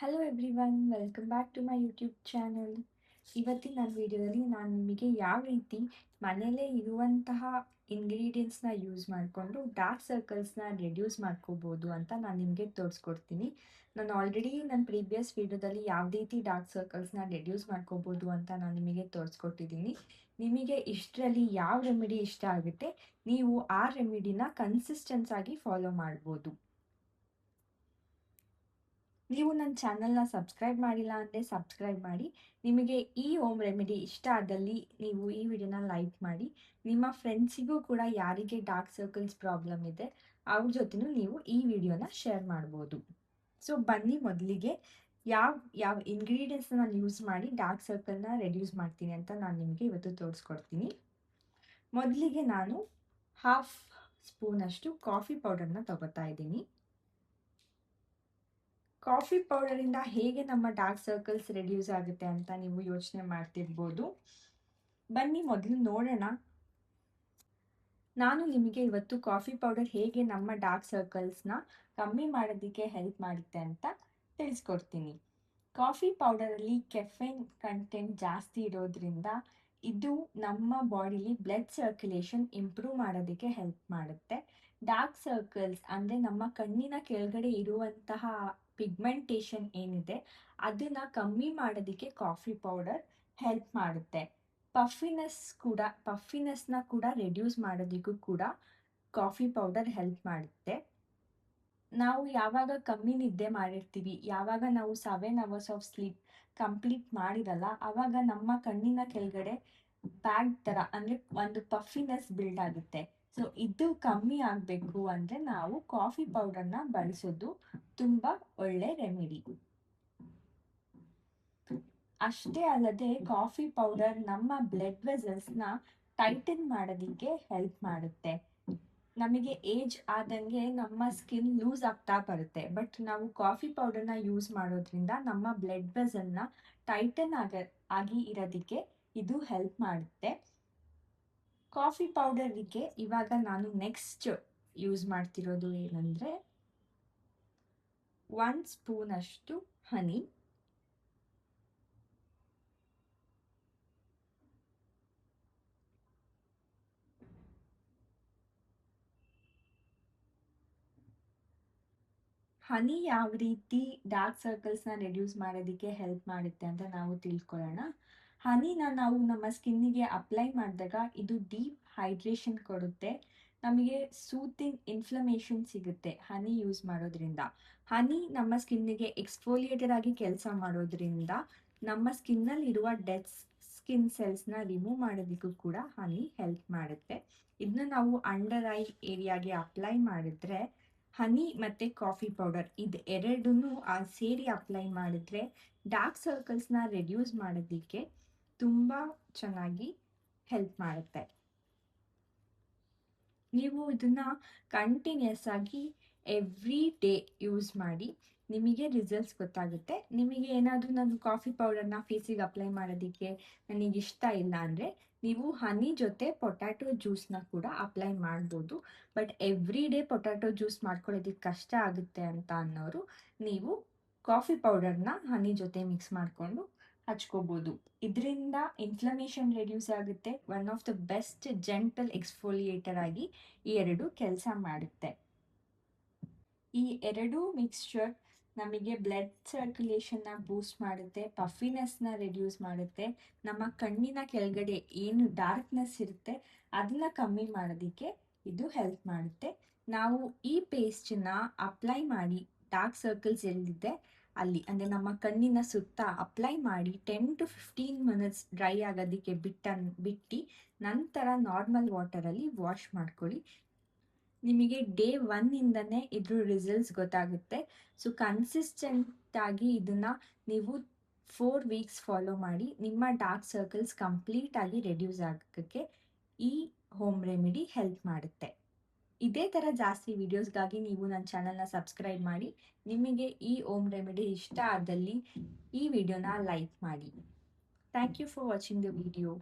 Hello everyone, welcome back to my YouTube channel. ಇವತ್ತಿನ ನನ್ನ ವಿಡಿಯೋದಲ್ಲಿ ನಾನು ನಿಮಗೆ ಯಾವ ರೀತಿ ಮನೆಯಲ್ಲೇ ಇರುವಂತಹ ಇಂಗ್ರೀಡಿಯೆಂಟ್ಸ್ನ ಯೂಸ್ ಮಾಡಿಕೊಂಡು ಡಾರ್ಕ್ ಸರ್ಕಲ್ಸ್ನ ರೆಡ್ಯೂಸ್ ಮಾಡ್ಕೋಬೋದು ಅಂತ ನಾನು ನಿಮಗೆ ತೋರಿಸ್ಕೊಡ್ತೀನಿ. ನಾನು ಆಲ್ರೆಡಿ ನನ್ನ ಪ್ರೀವಿಯಸ್ ವಿಡಿಯೋದಲ್ಲಿ ಯಾವ ರೀತಿ ಡಾರ್ಕ್ ಸರ್ಕಲ್ಸ್ನ ರೆಡ್ಯೂಸ್ ಮಾಡ್ಕೋಬೋದು ಅಂತ ನಾನು ನಿಮಗೆ ತೋರಿಸ್ಕೊಟ್ಟಿದ್ದೀನಿ. ನಿಮಗೆ ಇಷ್ಟರಲ್ಲಿ ಯಾವ ರೆಮಿಡಿ ಇಷ್ಟ ಆಗುತ್ತೆ, ನೀವು ಆ ರೆಮಿಡಿನ ಕನ್ಸಿಸ್ಟೆನ್ಸ್ ಆಗಿ ಫಾಲೋ ಮಾಡ್ಬೋದು. ನೀವು ನನ್ನ ಚಾನಲ್ನ ಸಬ್ಸ್ಕ್ರೈಬ್ ಮಾಡಿಲ್ಲ ಅಂದರೆ ಸಬ್ಸ್ಕ್ರೈಬ್ ಮಾಡಿ. ನಿಮಗೆ ಈ ಹೋಮ್ ರೆಮಿಡಿ ಇಷ್ಟ ಆದಲ್ಲಿ ನೀವು ಈ ವಿಡಿಯೋನ ಲೈಕ್ ಮಾಡಿ. ನಿಮ್ಮ ಫ್ರೆಂಡ್ಸಿಗೂ ಕೂಡ ಯಾರಿಗೆ ಡಾರ್ಕ್ ಸರ್ಕಲ್ಸ್ ಪ್ರಾಬ್ಲಮ್ ಇದೆ ಅವ್ರ ಜೊತೆನೂ ನೀವು ಈ ವಿಡಿಯೋನ ಶೇರ್ ಮಾಡ್ಬೋದು. ಸೊ ಬನ್ನಿ, ಮೊದಲಿಗೆ ಯಾವ ಯಾವ ಇಂಗ್ರೀಡಿಯೆಂಟ್ಸ್ನ ನಾನು ಯೂಸ್ ಮಾಡಿ ಡಾರ್ಕ್ ಸರ್ಕಲ್ನ ರೆಡ್ಯೂಸ್ ಮಾಡ್ತೀನಿ ಅಂತ ನಾನು ನಿಮಗೆ ಇವತ್ತು ತೋರಿಸ್ಕೊಡ್ತೀನಿ. ಮೊದಲಿಗೆ ನಾನು 1/2 ಸ್ಪೂನಷ್ಟು ಕಾಫಿ ಪೌಡರ್ನ ತಗೋತಾ ಇದ್ದೀನಿ. ಕಾಫಿ ಪೌಡರಿಂದ ಹೇಗೆ ನಮ್ಮ ಡಾರ್ಕ್ ಸರ್ಕಲ್ಸ್ ರೆಡ್ಯೂಸ್ ಆಗುತ್ತೆ ಅಂತ ನೀವು ಯೋಚನೆ ಮಾಡ್ತಿರ್ಬೋದು. ಬನ್ನಿ ಮೊದಲು ನೋಡೋಣ. ನಾನು ನಿಮಗೆ ಇವತ್ತು ಕಾಫಿ ಪೌಡರ್ ಹೇಗೆ ನಮ್ಮ ಡಾರ್ಕ್ ಸರ್ಕಲ್ಸ್ನ ಕಮ್ಮಿ ಮಾಡೋದಕ್ಕೆ ಹೆಲ್ಪ್ ಮಾಡುತ್ತೆ ಅಂತ ತಿಳಿಸ್ಕೊಡ್ತೀನಿ. ಕಾಫಿ ಪೌಡರಲ್ಲಿ ಕೆಫೆನ್ ಕಂಟೆಂಟ್ ಜಾಸ್ತಿ ಇರೋದ್ರಿಂದ ಇದು ನಮ್ಮ ಬಾಡಿಲಿ ಬ್ಲಡ್ ಸರ್ಕ್ಯುಲೇಷನ್ ಇಂಪ್ರೂವ್ ಮಾಡೋದಕ್ಕೆ ಹೆಲ್ಪ್ ಮಾಡುತ್ತೆ. ಡಾರ್ಕ್ ಸರ್ಕಲ್ಸ್ ಅಂದರೆ ನಮ್ಮ ಕಣ್ಣಿನ ಕೆಳಗಡೆ ಇರುವಂತಹ ಪಿಗ್ಮೆಂಟೇಷನ್ ಏನಿದೆ ಅದನ್ನು ಕಮ್ಮಿ ಮಾಡೋದಕ್ಕೆ ಕಾಫಿ ಪೌಡರ್ ಹೆಲ್ಪ್ ಮಾಡುತ್ತೆ. ಪಫಿನೆಸ್ನ ಕೂಡ ರೆಡ್ಯೂಸ್ ಮಾಡೋದಕ್ಕೂ ಕೂಡ ಕಾಫಿ ಪೌಡರ್ ಹೆಲ್ಪ್ ಮಾಡುತ್ತೆ. ನಾವು ಯಾವಾಗ ಕಮ್ಮಿ ನಿದ್ದೆ ಮಾಡಿರ್ತೀವಿ, ಯಾವಾಗ ನಾವು 7 hours ಆಫ್ ಸ್ಲೀಪ್ ಕಂಪ್ಲೀಟ್ ಮಾಡಿರಲ್ಲ, ಆವಾಗ ನಮ್ಮ ಕಣ್ಣಿನ ಕೆಳಗಡೆ ಬ್ಯಾಗ್ ಥರ ಅಂದರೆ ಒಂದು ಪಫಿನೆಸ್ ಬಿಲ್ಡ್ ಆಗುತ್ತೆ. ಸೊ ಇದು ಕಮ್ಮಿ ಆಗಬೇಕು ಅಂದರೆ ನಾವು ಕಾಫಿ ಪೌಡರ್ನ ಬಳಸೋದು ತುಂಬ ಒಳ್ಳೆ ರೆಮಿಡಿ. ಅಷ್ಟೇ ಅಲ್ಲದೆ ಕಾಫಿ ಪೌಡರ್ ನಮ್ಮ ಬ್ಲಡ್ ವೆಸಲ್ಸ್ನ ಟೈಟನ್ ಮಾಡೋದಕ್ಕೆ ಹೆಲ್ಪ್ ಮಾಡುತ್ತೆ. ನಮಗೆ ಏಜ್ ಆದಂಗೆ ನಮ್ಮ ಸ್ಕಿನ್ ಲೂಸ್ ಆಗ್ತಾ ಬರುತ್ತೆ, ಬಟ್ ನಾವು ಕಾಫಿ ಪೌಡರ್ನ ಯೂಸ್ ಮಾಡೋದ್ರಿಂದ ನಮ್ಮ ಬ್ಲಡ್ ವೆಸಲ್ನ ಟೈಟನ್ ಆಗಿ ಇರೋದಕ್ಕೆ ಇದು ಹೆಲ್ಪ್ ಮಾಡುತ್ತೆ. ಕಾಫಿ ಪೌಡರಿಗೆ ಇವಾಗ ನಾನು ನೆಕ್ಸ್ಟ್ ಯೂಸ್ ಮಾಡ್ತಿರೋದು ಏನಂದರೆ 1 ಸ್ಪೂನಷ್ಟು ಹನಿ. ಹನಿ ಯಾವ ರೀತಿ ಡಾರ್ಕ್ ಸರ್ಕಲ್ಸ್ನ ರೆಡ್ಯೂಸ್ ಮಾಡೋದಕ್ಕೆ ಹೆಲ್ಪ್ ಮಾಡುತ್ತೆ ಅಂತ ನಾವು ತಿಳ್ಕೊಳ್ಳೋಣ. ಹನಿನ ನಾವು ನಮ್ಮ ಸ್ಕಿನ್ನಿಗೆ ಅಪ್ಲೈ ಮಾಡಿದಾಗ ಇದು ಡೀಪ್ ಹೈಡ್ರೇಷನ್ ಕೊಡುತ್ತೆ. ನಮಗೆ ಸೂತಿಂಗ್ ಇನ್ಫ್ಲಮೇಷನ್ ಸಿಗುತ್ತೆ ಹನಿ ಯೂಸ್ ಮಾಡೋದ್ರಿಂದ. ಹನಿ ನಮ್ಮ ಸ್ಕಿನ್ನಿಗೆ ಎಕ್ಸ್ಫೋಲಿಯೇಟರ್ ಆಗಿ ಕೆಲಸ ಮಾಡೋದ್ರಿಂದ ನಮ್ಮ ಸ್ಕಿನ್ನಲ್ಲಿರುವ ಡೆಡ್ ಸ್ಕಿನ್ ಸೆಲ್ಸ್ನ ರಿಮೂವ್ ಮಾಡೋದಕ್ಕೂ ಕೂಡ ಹನಿ ಹೆಲ್ಪ್ ಮಾಡುತ್ತೆ. ಇದನ್ನ ನಾವು ಅಂಡರ್ ಐ ಏರಿಯಾಗೆ ಅಪ್ಲೈ ಮಾಡಿದ್ರೆ ಹನಿ ಮತ್ತು ಕಾಫಿ ಪೌಡರ್ ಇದು ಎರಡೂ ಸೇರಿ ಅಪ್ಲೈ ಮಾಡಿದ್ರೆ ಡಾರ್ಕ್ ಸರ್ಕಲ್ಸ್ನ ರೆಡ್ಯೂಸ್ ಮಾಡೋದಕ್ಕೆ ತುಂಬ ಚೆನ್ನಾಗಿ ಹೆಲ್ಪ್ ಮಾಡುತ್ತೆ. ನೀವು ಇದನ್ನು ಕಂಟಿನ್ಯೂಸ್ ಆಗಿ ಎವ್ರಿ ಡೇ ಯೂಸ್ ಮಾಡಿ, ನಿಮಗೆ ರಿಸಲ್ಟ್ಸ್ ಗೊತ್ತಾಗುತ್ತೆ. ನಿಮಗೆ ಏನಾದರೂ ನಾನು ಕಾಫಿ ಪೌಡರ್ನ ಫೇಸಿಗೆ ಅಪ್ಲೈ ಮಾಡೋದಕ್ಕೆ ನನಗೆ ಇಷ್ಟ ಇಲ್ಲ ಅಂದರೆ ನೀವು ಹನಿ ಜೊತೆ ಪೊಟ್ಯಾಟೊ ಜ್ಯೂಸ್ನ ಕೂಡ ಅಪ್ಲೈ ಮಾಡ್ಬೋದು. But every day potato juice ಮಾಡ್ಕೊಳ್ಳೋದಕ್ಕೆ ಕಷ್ಟ ಆಗುತ್ತೆ ಅಂತ ಅನ್ನೋರು ನೀವು ಕಾಫಿ ಪೌಡರ್ನ ಹನಿ ಜೊತೆ ಮಿಕ್ಸ್ ಮಾಡಿಕೊಂಡು ಹಚ್ಕೋಬೋದು. ಇದರಿಂದ ಇನ್ಫ್ಲಮೇಷನ್ ರೆಡ್ಯೂಸ್ ಆಗುತ್ತೆ. One of the best gentle ಎಕ್ಸ್ಫೋಲಿಯೇಟರ್ ಆಗಿ ಈ ಎರಡು ಕೆಲಸ ಮಾಡುತ್ತೆ. ಈ ಎರಡೂ ಮಿಕ್ಸ್ಚರ್ ನಮಗೆ ಬ್ಲಡ್ ಸರ್ಕ್ಯುಲೇಷನ್ನ ಬೂಸ್ಟ್ ಮಾಡುತ್ತೆ, ಪಫಿನೆಸ್ನ ರೆಡ್ಯೂಸ್ ಮಾಡುತ್ತೆ, ನಮ್ಮ ಕಣ್ಣಿನ ಕೆಳಗಡೆ ಏನು ಡಾರ್ಕ್ನೆಸ್ ಇರುತ್ತೆ ಅದನ್ನ ಕಮ್ಮಿ ಮಾಡೋದಕ್ಕೆ ಇದು ಹೆಲ್ಪ್ ಮಾಡುತ್ತೆ. ನಾವು ಈ ಪೇಸ್ಟನ್ನ ಅಪ್ಲೈ ಮಾಡಿ ಡಾರ್ಕ್ ಸರ್ಕಲ್ಸ್ ಎಲ್ಲಿದೆ ಅಲ್ಲಿ ಅಂದರೆ ನಮ್ಮ ಕಣ್ಣಿನ ಸುತ್ತ ಅಪ್ಲೈ ಮಾಡಿ 10 to 15 minutes ಡ್ರೈ ಆಗೋದಕ್ಕೆ ಬಿಟ್ಟು ನಂತರ ನಾರ್ಮಲ್ ವಾಟರಲ್ಲಿ ವಾಶ್ ಮಾಡ್ಕೊಳ್ಳಿ. ನಿಮಗೆ ಡೇ 1ಇಂದನೇ ಇದ್ರ ರಿಸಲ್ಟ್ಸ್ ಗೊತ್ತಾಗುತ್ತೆ. ಸೊ ಕನ್ಸಿಸ್ಟೆಂಟಾಗಿ ಇದನ್ನು ನೀವು 4 weeks ಫಾಲೋ ಮಾಡಿ ನಿಮ್ಮ ಡಾರ್ಕ್ ಸರ್ಕಲ್ಸ್ ಕಂಪ್ಲೀಟಾಗಿ ರೆಡ್ಯೂಸ್ ಆಗೋಕ್ಕೆ ಈ ಹೋಮ್ ರೆಮಿಡಿ ಹೆಲ್ಪ್ ಮಾಡುತ್ತೆ. ಇದೇ ಥರ ಜಾಸ್ತಿ ವಿಡಿಯೋಸ್ಗಾಗಿ ನೀವು ನನ್ನ ಚಾನಲ್ನ ಸಬ್ಸ್ಕ್ರೈಬ್ ಮಾಡಿ. ನಿಮಗೆ ಈ ಹೋಮ್ ರೆಮಿಡಿ ಇಷ್ಟ ಆದಲ್ಲಿ ಈ ವಿಡಿಯೋನ ಲೈಕ್ ಮಾಡಿ. Thank you for watching the video.